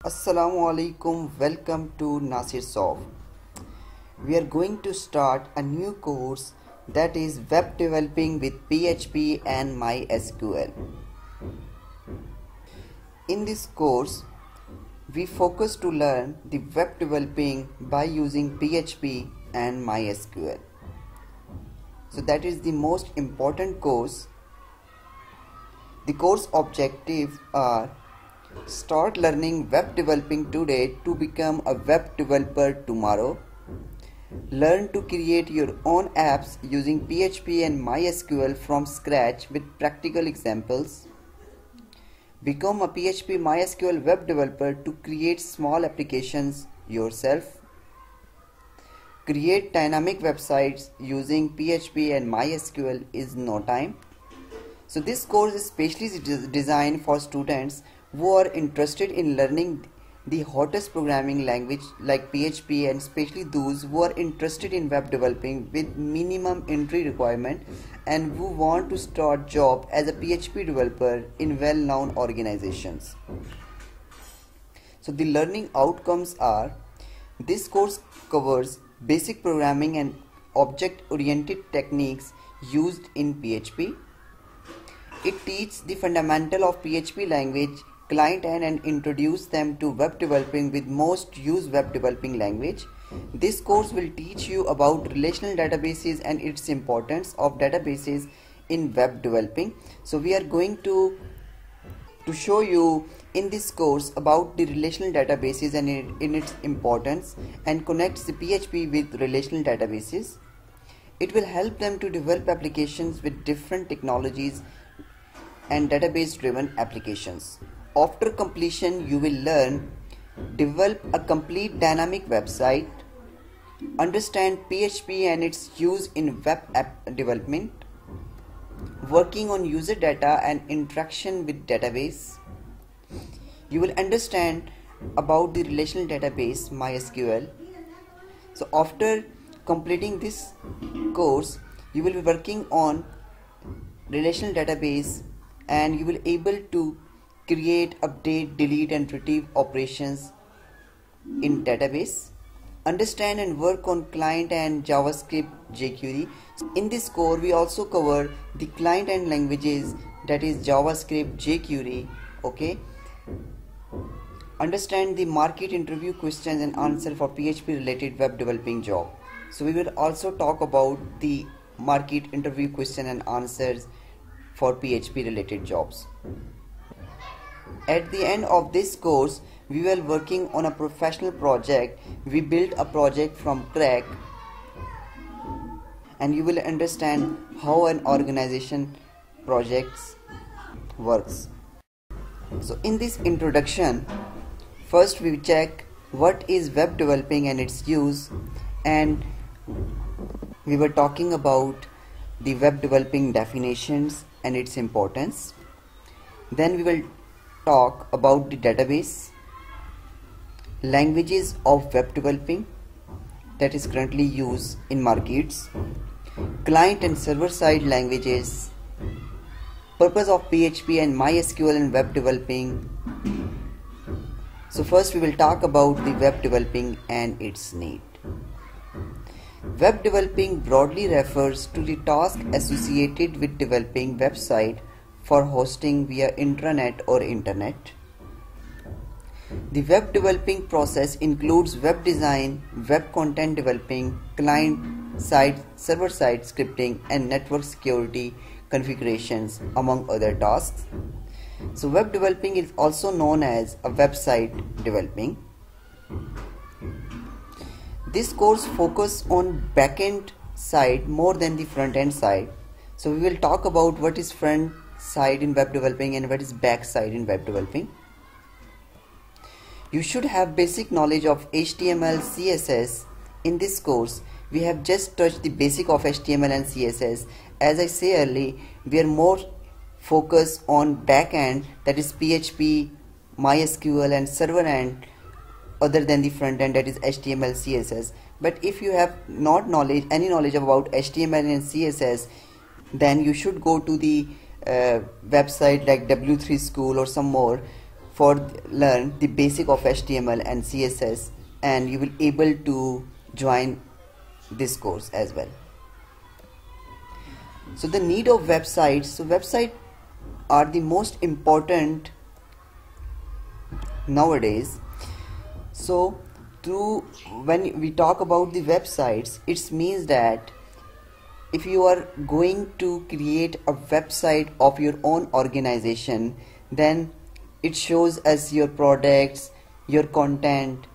Assalamu alaikum, welcome to Nasir Soft. We are going to start a new course that is web developing with PHP and MySQL. In this course, we focus to learn the web developing by using PHP and MySQL. So that is the most important course. The course objectives are: start learning web developing today to become a web developer tomorrow. Learn to create your own apps using PHP and MySQL from scratch with practical examples. Become a PHP MySQL web developer to create small applications yourself. Create dynamic websites using PHP and MySQL in no time. So this course is specially designed for students who are interested in learning the hottest programming language like PHP, and especially those who are interested in web developing with minimum entry requirement and who want to start job as a PHP developer in well-known organizations. So the learning outcomes are: this course covers basic programming and object-oriented techniques used in PHP. It teaches the fundamental of PHP language, client end, and introduce them to web developing with most used web developing language. This course will teach you about relational databases and its importance of databases in web developing. So we are going to show you in this course about the relational databases and in its importance, and connects the PHP with relational databases. It will help them to develop applications with different technologies and database driven applications. After completion, you will learn develop a complete dynamic website, understand PHP and its use in web app development, working on user data and interaction with database. You will understand about the relational database MySQL. So after completing this course, you will be working on relational database, and you will able to create, update, delete and retrieve operations in database. Understand and work on client and JavaScript jQuery. In this course we also cover the client end languages, that is JavaScript, jQuery. Okay. Understand the market interview questions and answer for PHP related web developing job. So we will also talk about the market interview question and answers for PHP related jobs. At the end of this course, we were working on a professional project. We built a project from scratch, and you will understand how an organization projects works. So in this introduction, first we check what is web developing and its use, and we were talking about the web developing definitions and its importance. Then we will talk about the database, languages of web developing that is currently used in markets, client and server side languages, purpose of PHP and MySQL in web developing. So first we will talk about the web developing and its need. Web developing broadly refers to the task associated with developing website for hosting via intranet or internet. The web developing process includes web design, web content developing, client side, server side scripting and network security configurations, among other tasks. So web developing is also known as a website developing. This course focuses on back-end side more than the front-end side. So we will talk about what is front side in web developing and what is back side in web developing. You should have basic knowledge of HTML, CSS. In this course, we have just touched the basic of HTML and CSS. As I say earlier, we are more focused on back-end, that is PHP, MySQL and server end, other than the front end, that is HTML, CSS. But if you have not any knowledge about HTML and CSS, then you should go to the website like W3 School or some more for learn the basic of HTML and CSS, and you will able to join this course as well. So the need of websites. So websites are the most important nowadays. So when we talk about the websites, it means that if you are going to create a website of your own organization, then it shows as your products, your content,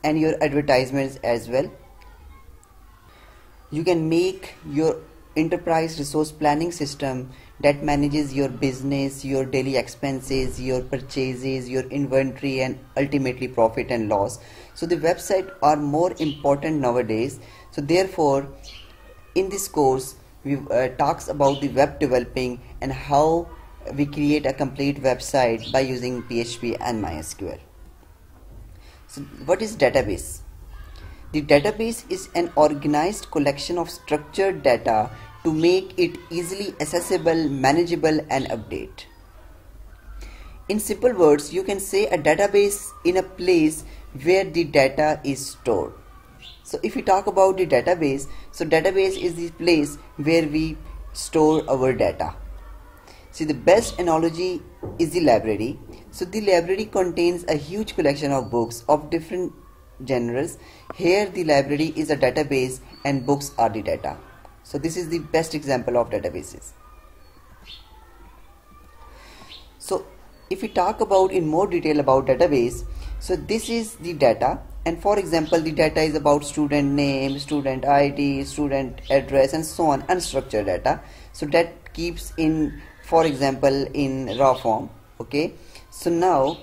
and your advertisements as well. You can make your enterprise resource planning system that manages your business, your daily expenses, your purchases, your inventory, and ultimately profit and loss. So the website are more important nowadays. So therefore in this course we talks about the web developing and how we create a complete website by using PHP and MySQL. So what is database? The database is an organized collection of structured data to make it easily accessible, manageable, and update. In simple words, you can say a database in a place where the data is stored. So if we talk about the database, so database is the place where we store our data. See, the best analogy is the library. So the library contains a huge collection of books of different genres. Here the library is a database and books are the data. So this is the best example of databases. So if we talk about in more detail about database, so this is the data, and for example the data is about student name, student ID, student address, and so on, unstructured data. So that keeps in, for example, in raw form. Okay, so now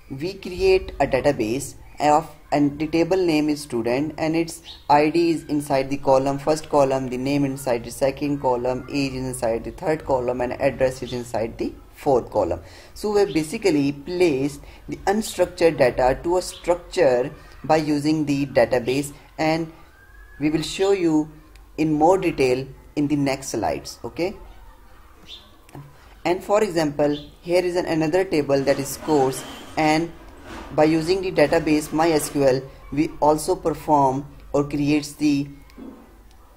we create a database of, and the table name is student, and its ID is inside the column, first column, the name inside the second column, age is inside the third column, and address is inside the fourth column. So we basically placed the unstructured data to a structure by using the database, and we will show you in more detail in the next slides. Okay, and for example here is another table, that is course, and by using the database MySQL we also perform or creates the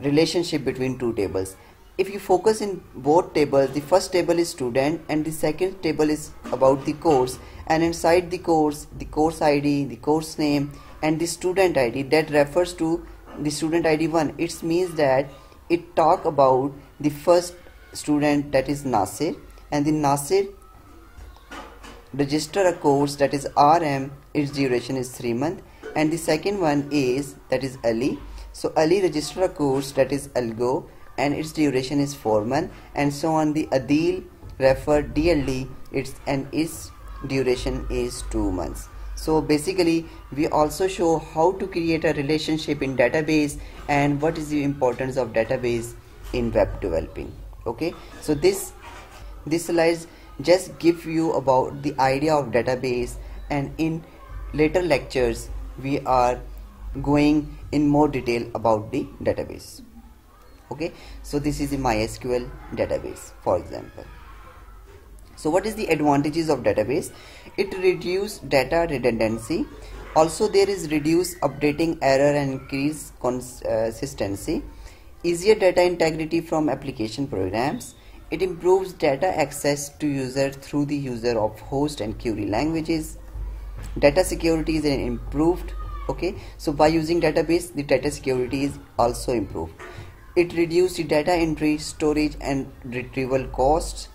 relationship between two tables. If you focus in both tables, the first table is student and the second table is about the course, and inside the course ID, the course name, and the student ID that refers to the student ID 1. It means that it talk about the first student, that is Nasir, and the Nasir register a course, that is RM, its duration is 3 months, and the second one is, that is Ali. So Ali register a course, that is Algo, and its duration is 4 months, and so on. The Adil refer DLD, its duration is 2 months. So basically we also show how to create a relationship in database and what is the importance of database in web developing. Okay, so this slides just give you about the idea of database, and in later lectures we are going in more detail about the database. Okay, so this is the MySQL database, for example. So what is the advantages of database? It reduces data redundancy. Also there is reduced updating error and increase consistency. Easier data integrity from application programs. It improves data access to user through the user of host and query languages. Data security is improved. Okay, so by using database the data security is also improved. It reduces the data entry, storage, and retrieval costs.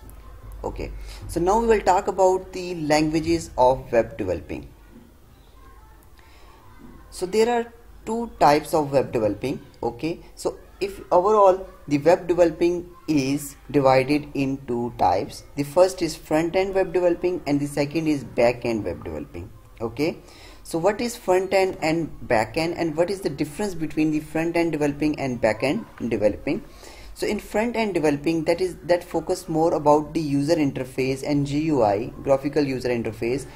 Okay, so now we will talk about the languages of web developing. So there are two types of web developing. Okay, so if overall the web developing is divided in two types. The first is front-end web developing and the second is back-end web developing. Okay, so what is front-end and back-end, and what is the difference between the front-end developing and back-end developing? So in front-end developing, that focus more about the user interface and GUI, graphical user interface.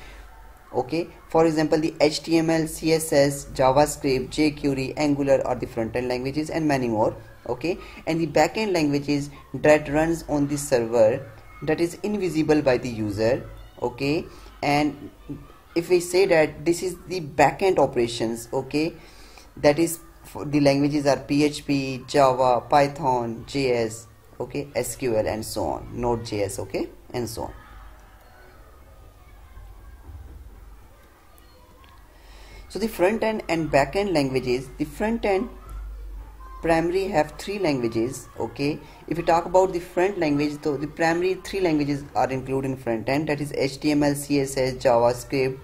Okay, for example the HTML, CSS, JavaScript, JQuery, Angular are the front-end languages, and many more. Okay, and the back-end languages that runs on the server that is invisible by the user, okay. And if we say that this is the backend operations, okay, that is for the languages are PHP, Java, Python, JS, okay, SQL and so on, Node.js, okay, and so on. So the front end and back end languages, the front end primary have three languages, okay. If we talk about the front language, though, the primary three languages are included in front end, that is HTML, CSS, JavaScript.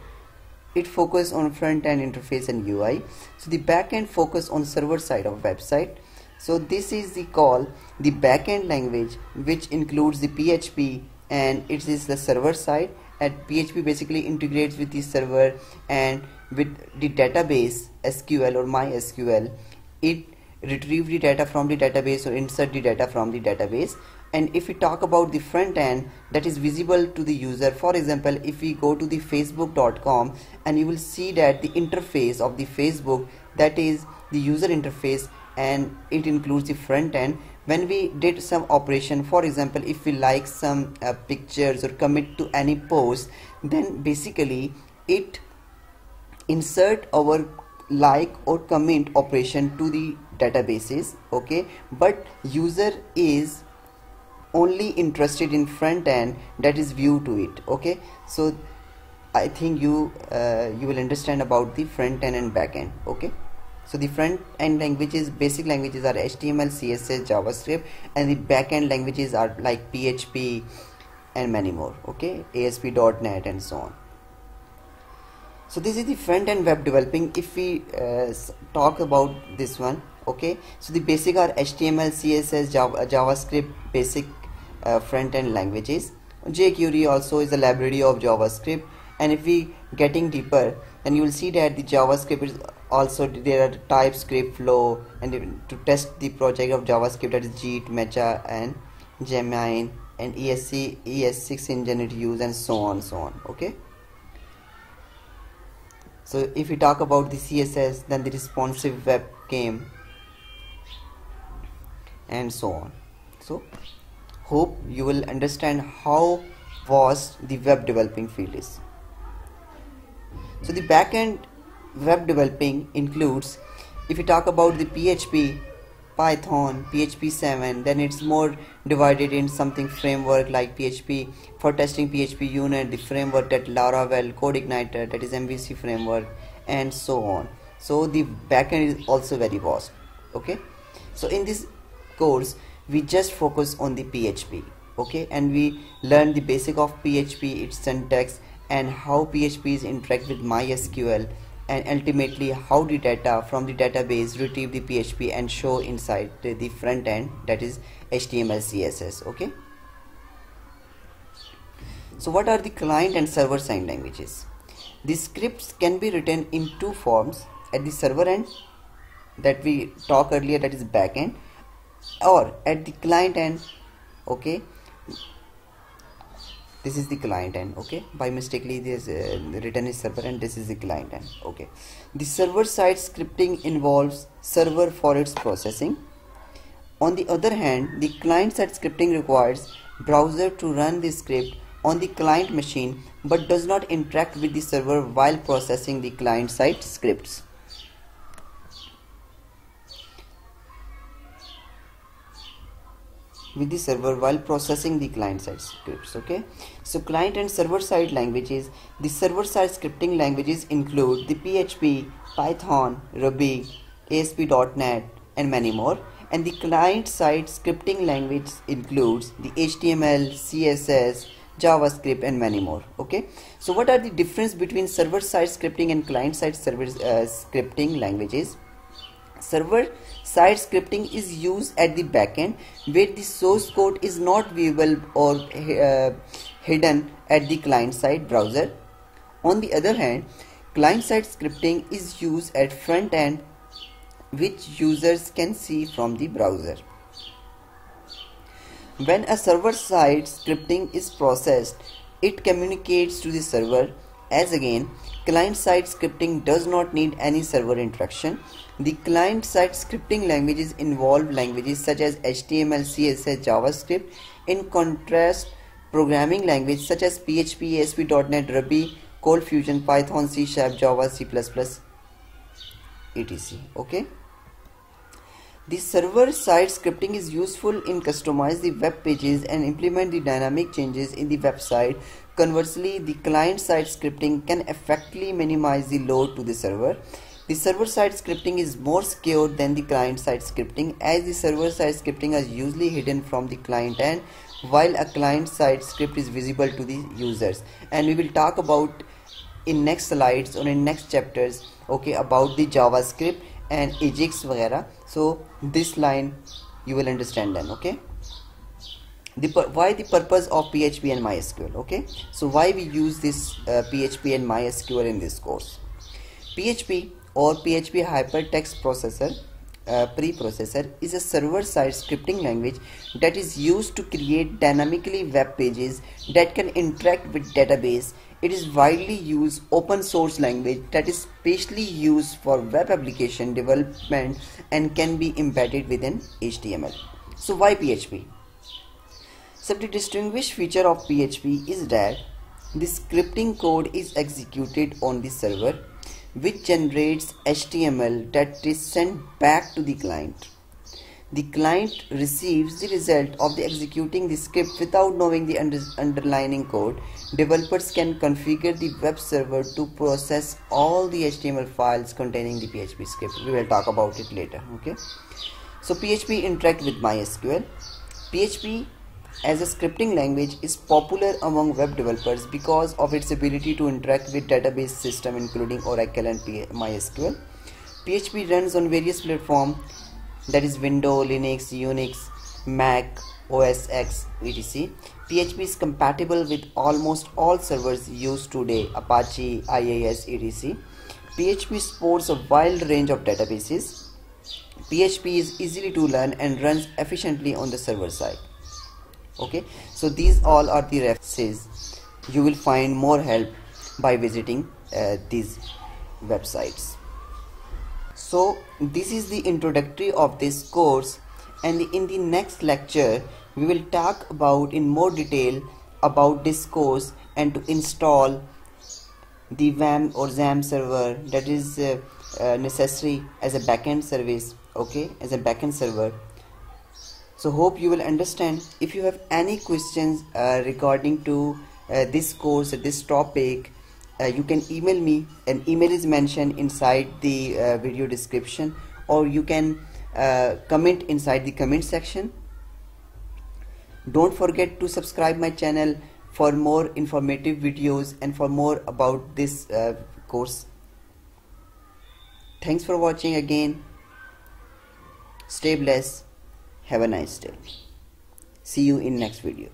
It focuses on front end interface and UI. So the back end focus on server side of website. So this is the call the back end language, which includes the PHP, and it is the server side. And PHP basically integrates with the server and with the database SQL or MySQL. It retrieve the data from the database or insert the data from the database. And if we talk about the front end, that is visible to the user. For example, if we go to the facebook.com, and you will see that the interface of the Facebook, that is the user interface, and it includes the front end. When we did some operation, for example, if we like some pictures or commit to any post, then basically it insert our like or comment operation to the databases, okay. But user is only interested in front end, that is view to it, okay. So I think you will understand about the front end and back end, okay. So the front end languages, basic languages are HTML, CSS, JavaScript, and the back end languages are like PHP and many more, okay, ASP.NET and so on. So this is the front end web developing. If we talk about this one, okay, so the basic are HTML, CSS, JavaScript, basic front end languages. JQuery also is a library of JavaScript. And if we getting deeper, then you will see that the JavaScript is also, there are TypeScript, Flow, and to test the project of JavaScript, that is Git, Mecha and Gemini, and ES6 engine it use, and so on, okay. So if we talk about the CSS, then the responsive web came, and so on. So hope you will understand how vast the web developing field is. So the backend web developing includes, if we talk about the PHP, Python, PHP 7, then it's more divided in something framework like PHP for testing, PHP unit, the framework that Laravel, Code Igniter, that is MVC framework, and so on. So the backend is also very vast, okay. So in this course we just focus on the PHP, okay, and we learn the basic of PHP, its syntax, and how PHPs interact with MySQL, and ultimately how the data from the database retrieve the PHP and show inside the front end, that is HTML, CSS, okay. So what are the client and server side languages? The scripts can be written in two forms: at the server end, that we talked earlier, that is backend, or at the client end, okay. This is the client end, okay. By mistakenly this written is server end, this is the client end, okay. The server side scripting involves server for its processing. On the other hand, the client side scripting requires browser to run the script on the client machine but does not interact with the server while processing the client side scripts. With the server while processing the client side scripts, okay. So client and server side languages, the server side scripting languages include the PHP, Python, Ruby, ASP.NET and many more, and the client side scripting language includes the HTML, CSS, JavaScript and many more, okay. So what are the difference between server side scripting and client side server scripting languages? Server side scripting is used at the backend where the source code is not viewable or hidden at the client side browser. On the other hand, client side scripting is used at front end which users can see from the browser. When a server side scripting is processed, it communicates to the server, as again client side scripting does not need any server interaction. The client side scripting languages involve languages such as HTML, CSS, JavaScript. In contrast programming language such as PHP, ASP.NET, Ruby, Cold Fusion, Python, C#, Java, C++, etc. Okay. The server-side scripting is useful in customize the web pages and implement the dynamic changes in the website. Conversely, the client-side scripting can effectively minimize the load to the server. The server-side scripting is more secure than the client-side scripting, as the server-side scripting is usually hidden from the client end, while a client-side script is visible to the users. And we will talk about in next slides or in next chapters, okay, about the JavaScript and Ajax वगैरह. So this line you will understand then, okay. Why the purpose of PHP and MySQL, okay. So why we use this PHP and MySQL in this course. PHP or PHP Hypertext Processor preprocessor is a server-side scripting language that is used to create dynamically web pages that can interact with database. It is widely used open source language that is specially used for web application development and can be embedded within HTML. So why PHP? So the distinguished feature of PHP is that the scripting code is executed on the server, which generates HTML that is sent back to the client. The client receives the result of the executing the script without knowing the underlying code. Developers can configure the web server to process all the HTML files containing the PHP script. We will talk about it later, okay. So PHP interact with MySQL. PHP as a scripting language is popular among web developers because of its ability to interact with database systems including Oracle and MySQL. PHP runs on various platforms, that is Windows, Linux, Unix, Mac, OS X, etc. PHP is compatible with almost all servers used today, Apache, IIS, etc. PHP supports a wide range of databases. PHP is easy to learn and runs efficiently on the server side. Okay, so these all are the references. You will find more help by visiting these websites. So this is the introductory of this course, and in the next lecture we will talk about in more detail about this course and to install the WAM or XAMPP server that is necessary as a backend service, okay, as a backend server. So hope you will understand. If you have any questions regarding to this course, this topic, you can email me. An email is mentioned inside the video description, or you can comment inside the comment section. Don't forget to subscribe my channel for more informative videos and for more about this course. Thanks for watching again. Stay blessed. Have a nice day. See you in next video.